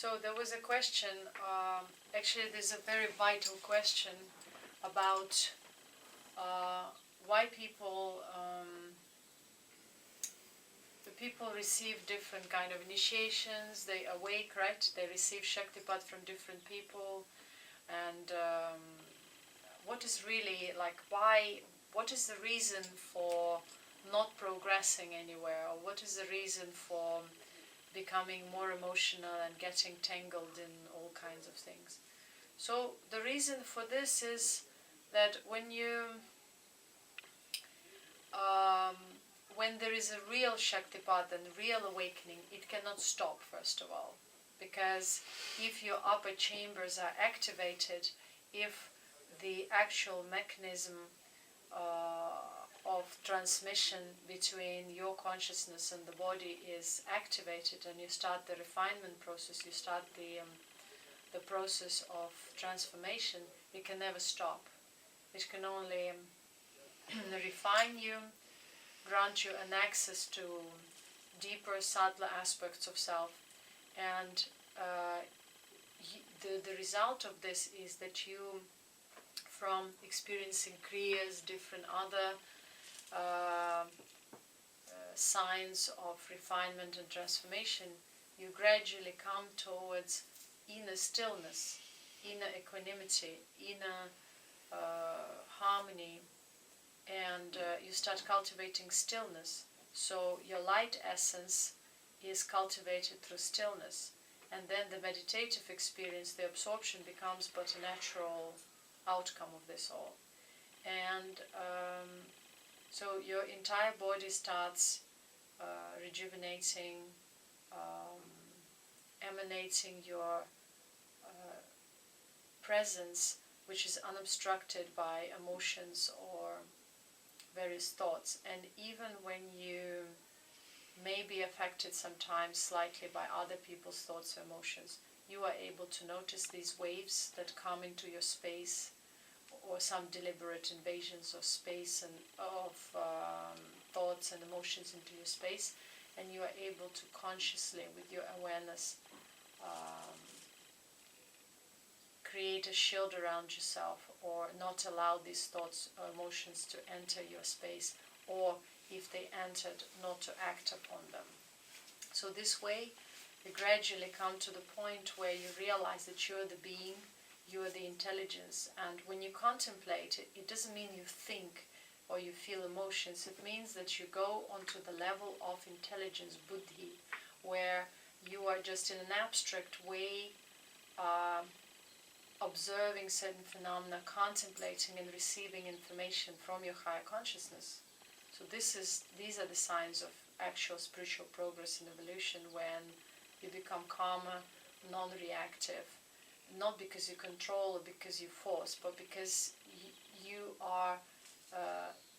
So there was a question, actually there's a very vital question about why the people receive different kind of initiations, they awake, right? They receive Shaktipat from different people, and what is really, like, what is the reason for not progressing anywhere, or what is the reason for becoming more emotional and getting tangled in all kinds of things? So the reason for this is that when there is a real Shaktipat and real awakening, it cannot stop, first of all. Because if your upper chambers are activated, if the actual mechanism of transmission between your consciousness and the body is activated, and you start the refinement process, you start the process of transformation, it can never stop. It can only refine you, grant you an access to deeper, subtler aspects of self, and the result of this is that you, from experiencing kriyas, different other signs of refinement and transformation, you gradually come towards inner stillness, inner equanimity, inner harmony, and you start cultivating stillness. So your light essence is cultivated through stillness, and then the meditative experience, the absorption, becomes but a natural outcome of this all. And so your entire body starts rejuvenating, emanating your presence, which is unobstructed by emotions or various thoughts. And even when you may be affected sometimes slightly by other people's thoughts or emotions, you are able to notice these waves that come into your space, or some deliberate invasions of space and of thoughts and emotions into your space, and you are able to consciously, with your awareness, create a shield around yourself, or not allow these thoughts or emotions to enter your space, or if they entered, not to act upon them. So this way you gradually come to the point where you realize that you're the being, you are the intelligence, and when you contemplate it, it doesn't mean you think or you feel emotions. It means that you go onto the level of intelligence, buddhi, where you are just in an abstract way observing certain phenomena, contemplating and receiving information from your higher consciousness. So these are the signs of actual spiritual progress and evolution, when you become calmer, non-reactive, not because you control or because you force, but because you are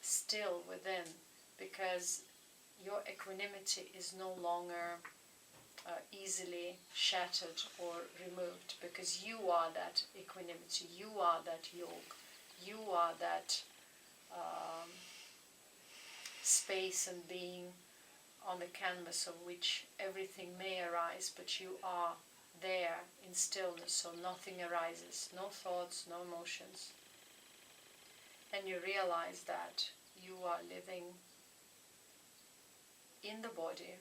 still within, because your equanimity is no longer easily shattered or removed, because you are that equanimity, you are that yoga, you are that space and being on the canvas of which everything may arise, but you are there in stillness, so nothing arises, no thoughts, no emotions. And you realize that you are living in the body,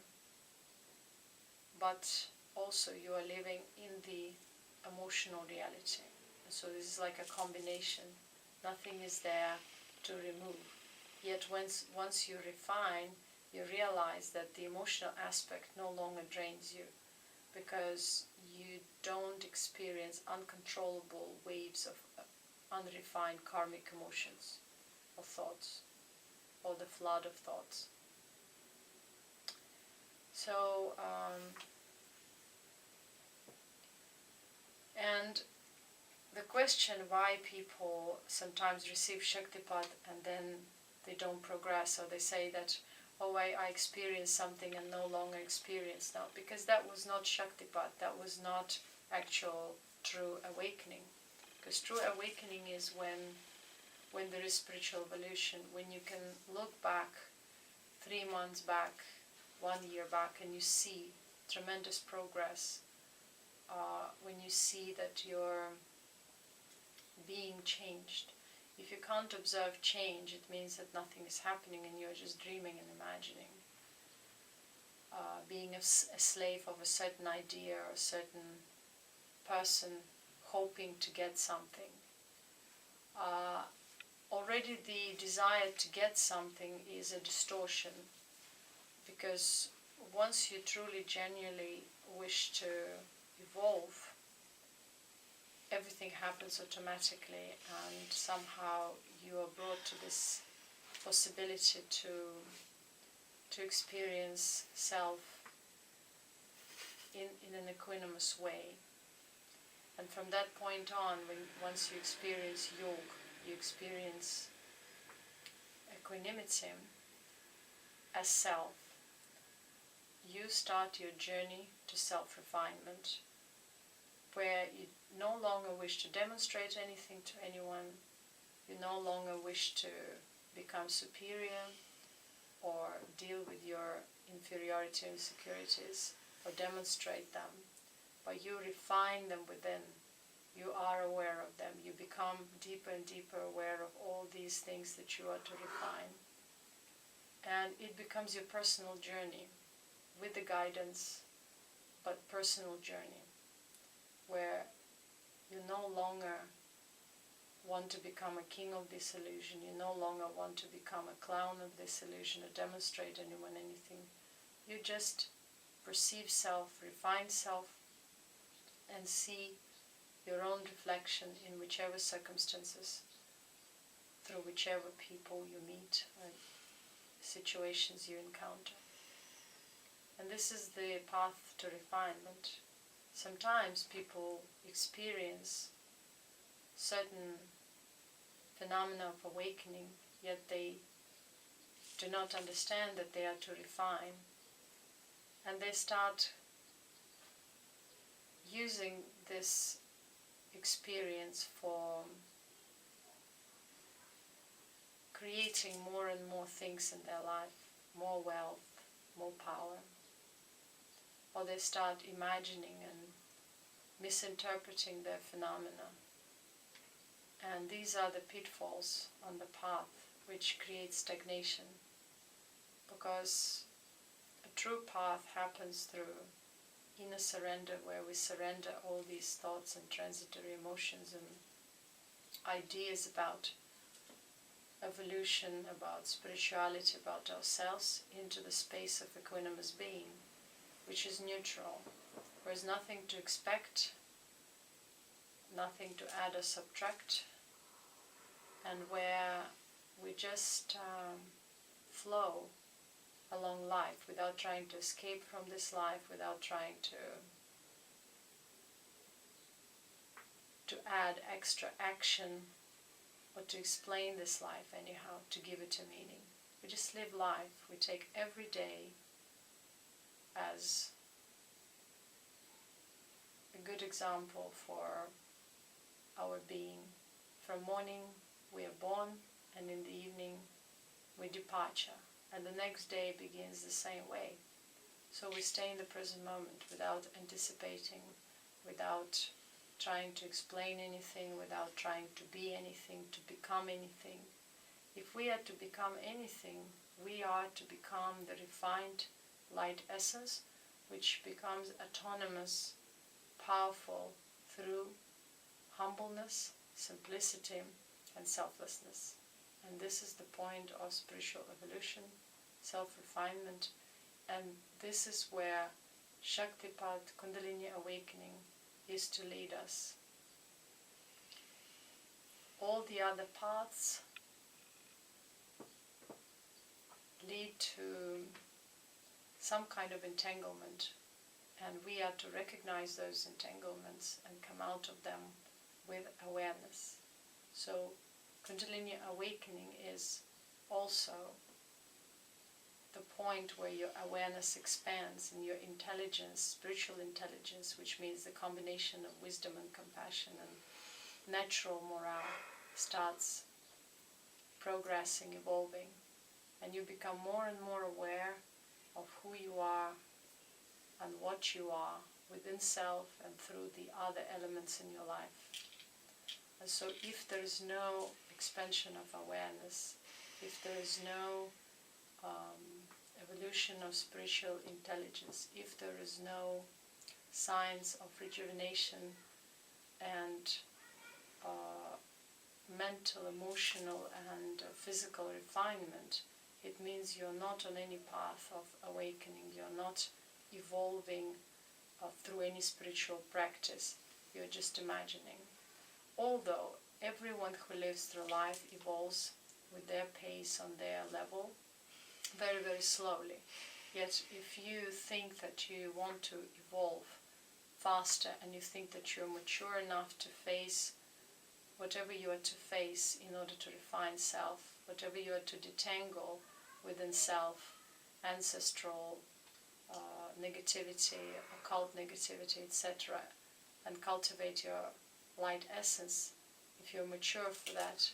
but also you are living in the emotional reality. And so this is like a combination. Nothing is there to remove. Yet once you refine, you realize that the emotional aspect no longer drains you, because you don't experience uncontrollable waves of unrefined karmic emotions or thoughts, or the flood of thoughts. So, and the question why people sometimes receive Shaktipat and then they don't progress, or they say that, oh, I experienced something and no longer experience now, because that was not Shaktipat, that was not actual true awakening. Because true awakening is when there is spiritual evolution, when you can look back 3 months back, 1 year back, and you see tremendous progress when you see that you're being changed. If you can't observe change, it means that nothing is happening and you're just dreaming and imagining. Being a slave of a certain idea or a certain person hoping to get something. Already the desire to get something is a distortion, because once you truly, genuinely wish to evolve, everything happens automatically, and somehow you are brought to this possibility to experience self in an equanimous way. And from that point on, once you experience yoga, you experience equanimity as self, you start your journey to self-refinement, where you no longer wish to demonstrate anything to anyone, you no longer wish to become superior or deal with your inferiority and insecurities or demonstrate them, but you refine them within. You are aware of them. You become deeper and deeper aware of all these things that you are to refine. And it becomes your personal journey with the guidance, but personal journey, where you no longer want to become a king of this illusion. You no longer want to become a clown of this illusion or demonstrate anyone anything. You just perceive self, refine self, and see your own reflection in whichever circumstances, through whichever people you meet or situations you encounter. And this is the path to refinement. Sometimes people experience certain phenomena of awakening, yet they do not understand that they are to refine, and they start using this experience for creating more and more things in their life, more wealth, more power. Or they start imagining and misinterpreting their phenomena. And these are the pitfalls on the path which create stagnation, because a true path happens through inner surrender, where we surrender all these thoughts and transitory emotions and ideas about evolution, about spirituality, about ourselves, into the space of equanimous being, which is neutral, where there's nothing to expect, nothing to add or subtract, and where we just flow along life without trying to escape from this life, without trying to add extra action or to explain this life anyhow, to give it a meaning. We just live life. We take every day as a good example for our being. From morning we are born, and in the evening we departure. And the next day begins the same way. So we stay in the present moment without anticipating, without trying to explain anything, without trying to be anything, to become anything. If we are to become anything, we are to become the refined light essence, which becomes autonomous, powerful through humbleness, simplicity, and selflessness. And this is the point of spiritual evolution, self-refinement, and this is where Shaktipat, Kundalini awakening, is to lead us. All the other paths lead to some kind of entanglement, and we are to recognize those entanglements and come out of them with awareness. So Kundalini awakening is also the point where your awareness expands and your intelligence, spiritual intelligence, which means the combination of wisdom and compassion and natural morale, starts progressing, evolving, and you become more and more aware of who you are and what you are within self and through the other elements in your life. And so if there is no expansion of awareness, if there is no evolution of spiritual intelligence, if there is no signs of rejuvenation and mental, emotional and physical refinement, it means you're not on any path of awakening, you're not evolving through any spiritual practice, you're just imagining. Although everyone who lives through life evolves with their pace, on their level, very, very slowly. Yet if you think that you want to evolve faster and you think that you're mature enough to face whatever you are to face in order to refine self, whatever you are to detangle within self, ancestral negativity, occult negativity, etc., and cultivate your light essence, if you're mature for that,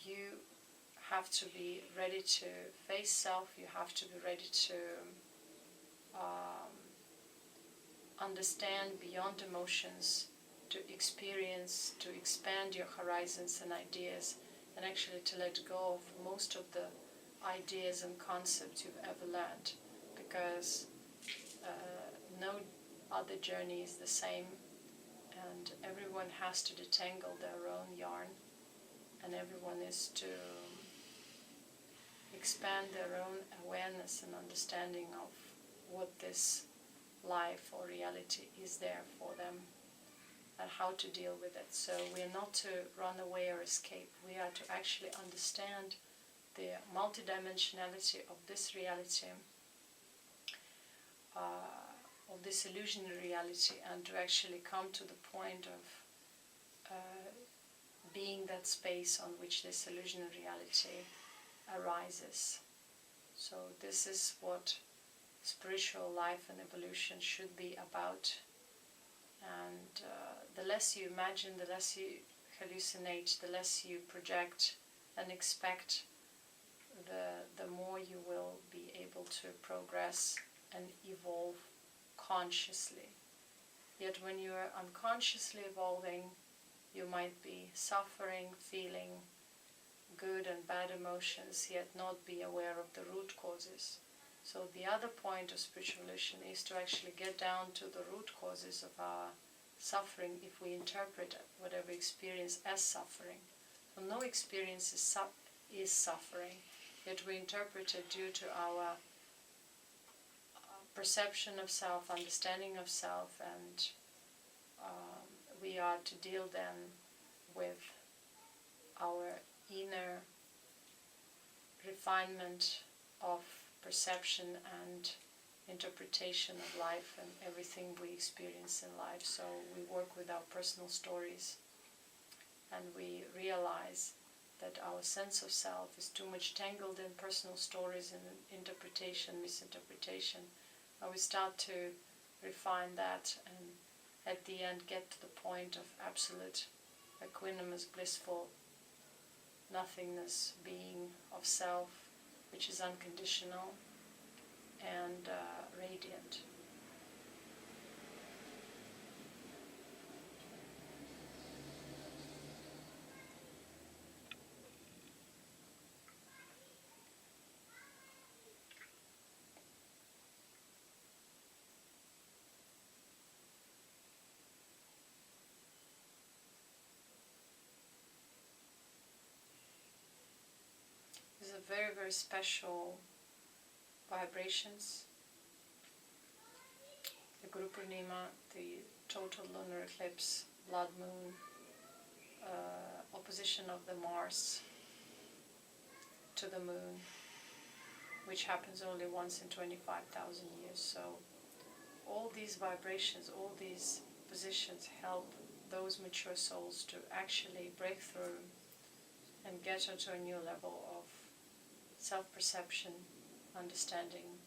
you have to be ready to face self, you have to be ready to understand beyond emotions, to experience, to expand your horizons and ideas, and actually to let go of most of the ideas and concepts you've ever learned, because no other journey is the same, and everyone has to detangle their own yarn, and everyone is to expand their own awareness and understanding of what this life or reality is there for them and how to deal with it. So we are not to run away or escape. We are to actually understand the multidimensionality of this reality, of this illusionary reality, and to actually come to the point of being that space on which this illusionary reality arises. So this is what spiritual life and evolution should be about. And the less you imagine, the less you hallucinate, the less you project and expect, the more you will be able to progress and evolve consciously. Yet when you are unconsciously evolving, you might be suffering, feeling good and bad emotions, yet not be aware of the root causes. So the other point of spiritual evolution is to actually get down to the root causes of our suffering, if we interpret whatever experience as suffering. So no experience is suffering, yet we interpret it due to our perception of self, understanding of self, and we are to deal then with our inner refinement of perception and interpretation of life and everything we experience in life. So we work with our personal stories, and we realize that our sense of self is too much tangled in personal stories and interpretation, misinterpretation. And we start to refine that, and at the end get to the point of absolute equanimous, blissful nothingness, being of self, which is unconditional and radiant. These are very, very special vibrations. The Gurupurnima, the total lunar eclipse, blood moon, opposition of the Mars to the moon, which happens only once in 25,000 years. So all these vibrations, all these positions help those mature souls to actually break through and get onto a new level of self-perception, understanding,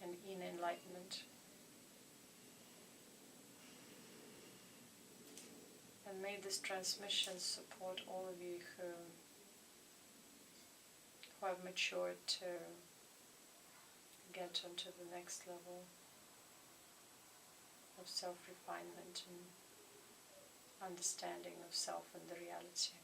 and inner enlightenment. And may this transmission support all of you who have matured to get onto the next level. of self-refinement and understanding of self and the reality.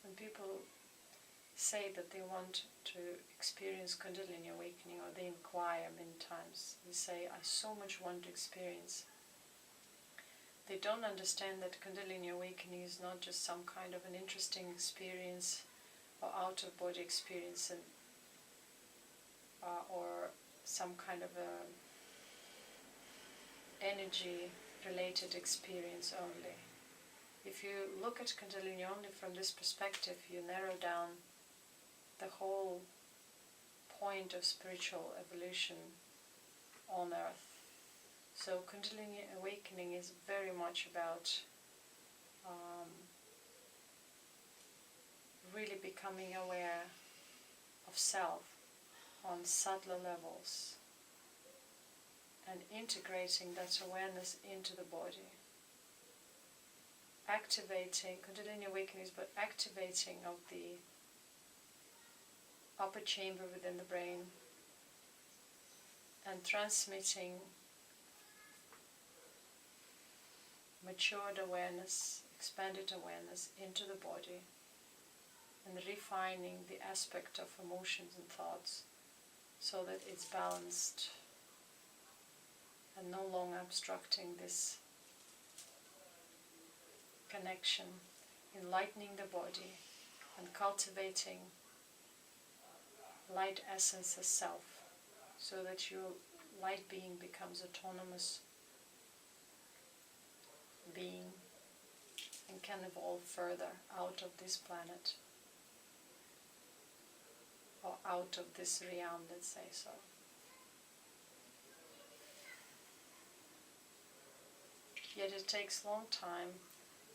When people say that they want to experience Kundalini awakening, or they inquire many times, they say, I so much want to experience. They don't understand that Kundalini awakening is not just some kind of an interesting experience or out-of-body experience, and, or some kind of a energy-related experience only. If you look at Kundalini only from this perspective, you narrow down the whole point of spiritual evolution on earth. So Kundalini awakening is very much about really becoming aware of self on subtler levels and integrating that awareness into the body. Activating, Kundalini awakening is but activating of the upper chamber within the brain and transmitting matured awareness, expanded awareness into the body, and refining the aspect of emotions and thoughts so that it's balanced and no longer obstructing this connection, enlightening the body and cultivating light essence as self, so that your light being becomes autonomous being and can evolve further out of this planet or out of this realm, let's say so. Yet it takes a long time,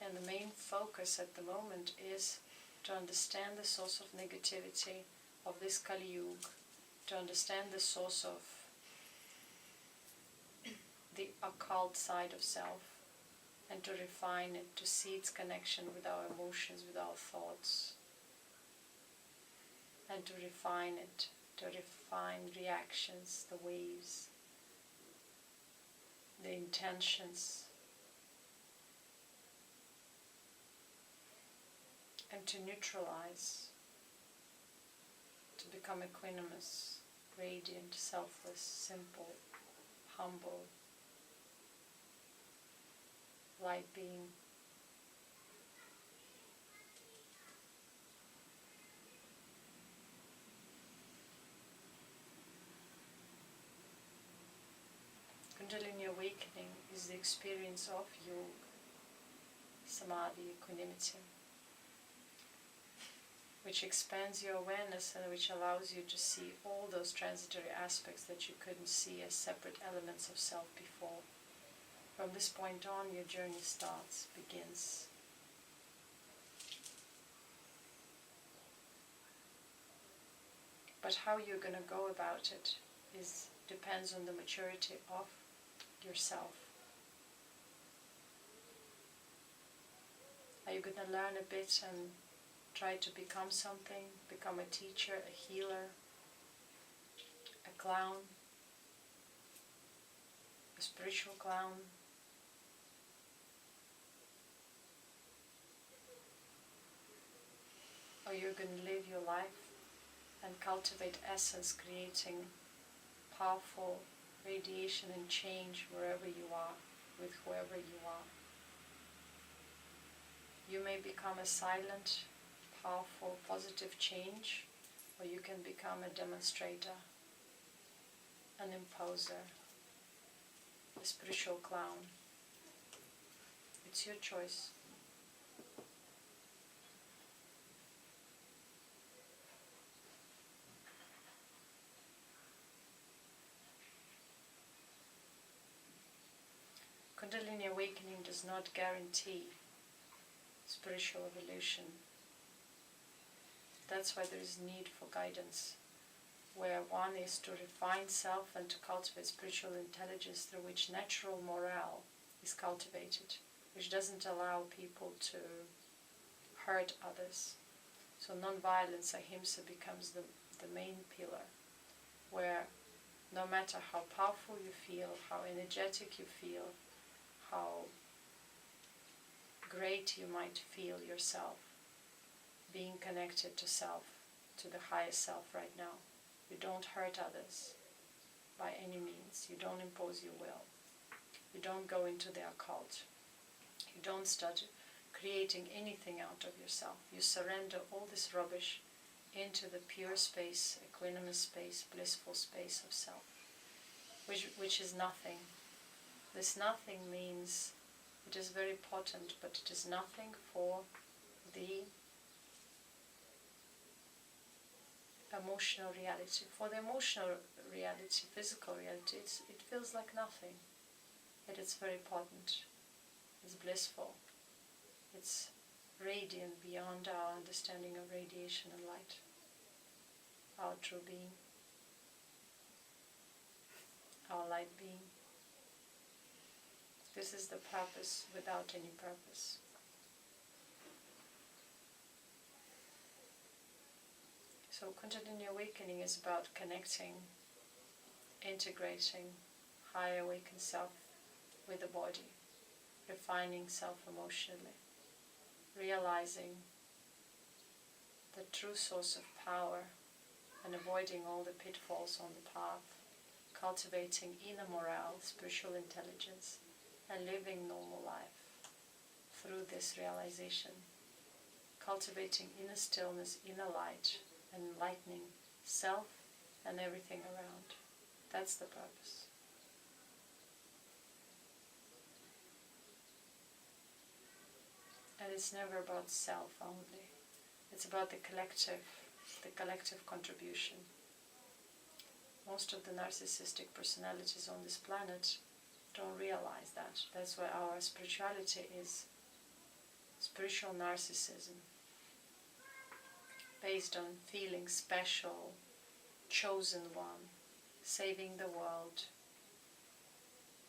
and the main focus at the moment is to understand the source of negativity of this Kali Yuga, to understand the source of the occult side of self, and to refine it, to see its connection with our emotions, with our thoughts, and to refine it, to refine reactions, the waves, the intentions, and to neutralize, to become equanimous, radiant, selfless, simple, humble, light being. Kundalini awakening is the experience of yoga, samadhi, equanimity, which expands your awareness and which allows you to see all those transitory aspects that you couldn't see as separate elements of self before. From this point on, your journey starts, begins. But how you're going to go about it depends on the maturity of yourself. Are you going to learn a bit and try to become something, become a teacher, a healer, a clown, a spiritual clown? Or you're going to live your life and cultivate essence, creating powerful radiation and change wherever you are, with whoever you are. You may become a silent, powerful, positive change, or you can become a demonstrator, an imposer, a spiritual clown. It's your choice. Kundalini awakening does not guarantee spiritual evolution. That's why there is need for guidance, where one is to refine self and to cultivate spiritual intelligence through which natural morale is cultivated, which doesn't allow people to hurt others. So non-violence, ahimsa, becomes the main pillar, where no matter how powerful you feel, how energetic you feel, how great you might feel yourself, being connected to self, to the higher self right now, you don't hurt others by any means. You don't impose your will. You don't go into the occult. You don't start creating anything out of yourself. You surrender all this rubbish into the pure space, equanimous space, blissful space of self, which is nothing. This nothing means it is very potent, but it is nothing for the emotional reality. For the emotional reality, physical reality, it feels like nothing. Yet it's very potent. It's blissful. It's radiant beyond our understanding of radiation and light. Our true being. Our light being. This is the purpose without any purpose. So Kundalini awakening is about connecting, integrating higher awakened self with the body, refining self emotionally, realizing the true source of power and avoiding all the pitfalls on the path, cultivating inner morale, spiritual intelligence, and living normal life through this realization, cultivating inner stillness, inner light, and enlightening self and everything around. That's the purpose. And it's never about self only. It's about the collective contribution. Most of the narcissistic personalities on this planet don't realize that. That's why our spirituality is spiritual narcissism, based on feeling special, chosen one, saving the world.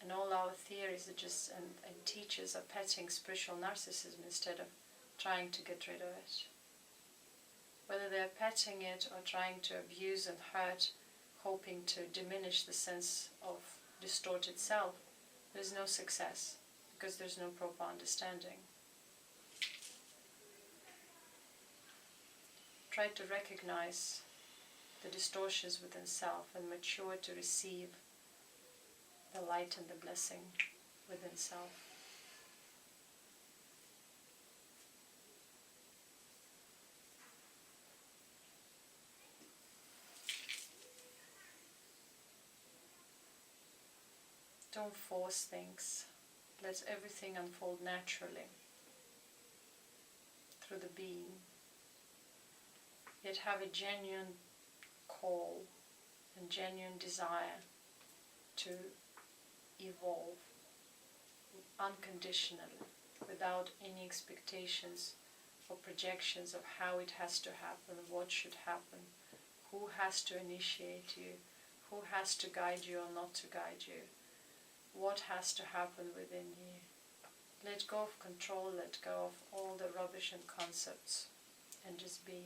And all our theories are just, and teachers are petting spiritual narcissism instead of trying to get rid of it. Whether they're petting it or trying to abuse and hurt, hoping to diminish the sense of distorted self, there's no success, because there's no proper understanding. Try to recognize the distortions within self and mature to receive the light and the blessing within self. Don't force things. Let everything unfold naturally through the being. Yet have a genuine call and genuine desire to evolve unconditionally, without any expectations or projections of how it has to happen, what should happen, who has to initiate you, who has to guide you or not to guide you, what has to happen within you. Let go of control, let go of all the rubbish and concepts, and just be.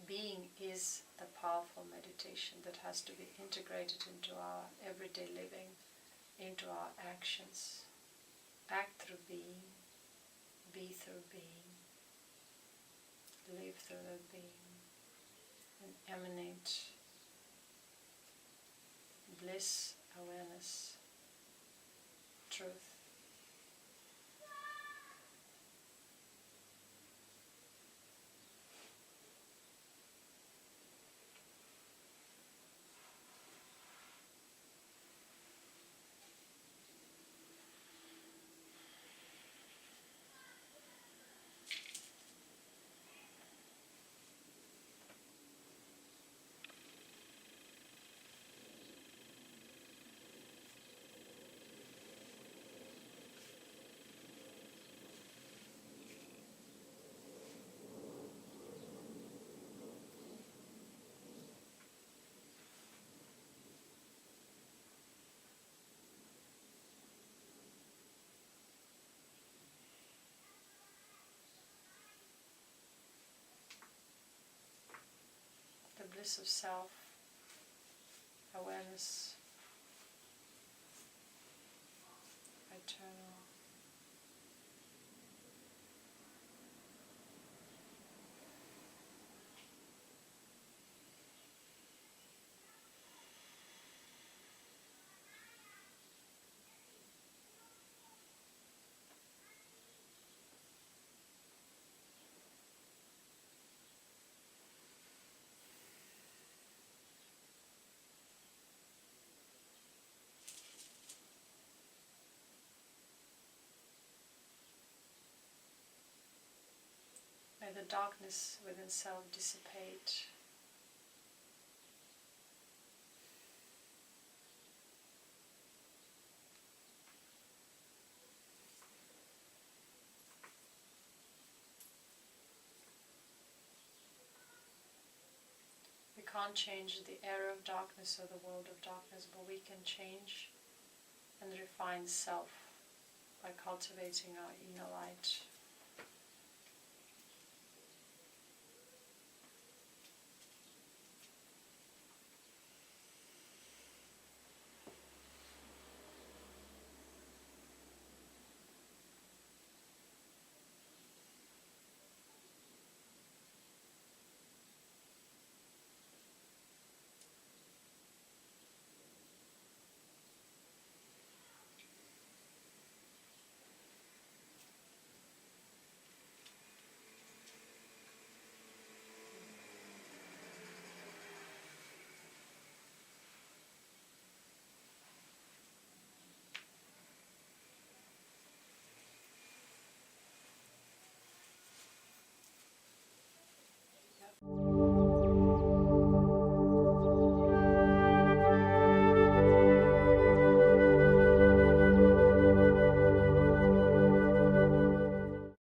Being is the powerful meditation that has to be integrated into our everyday living, into our actions. Act through being, be through being, live through the being, and emanate bliss, awareness, truth. bliss of self, awareness, eternal. May the darkness within self dissipate. We can't change the era of darkness or the world of darkness, but we can change and refine self by cultivating our inner light.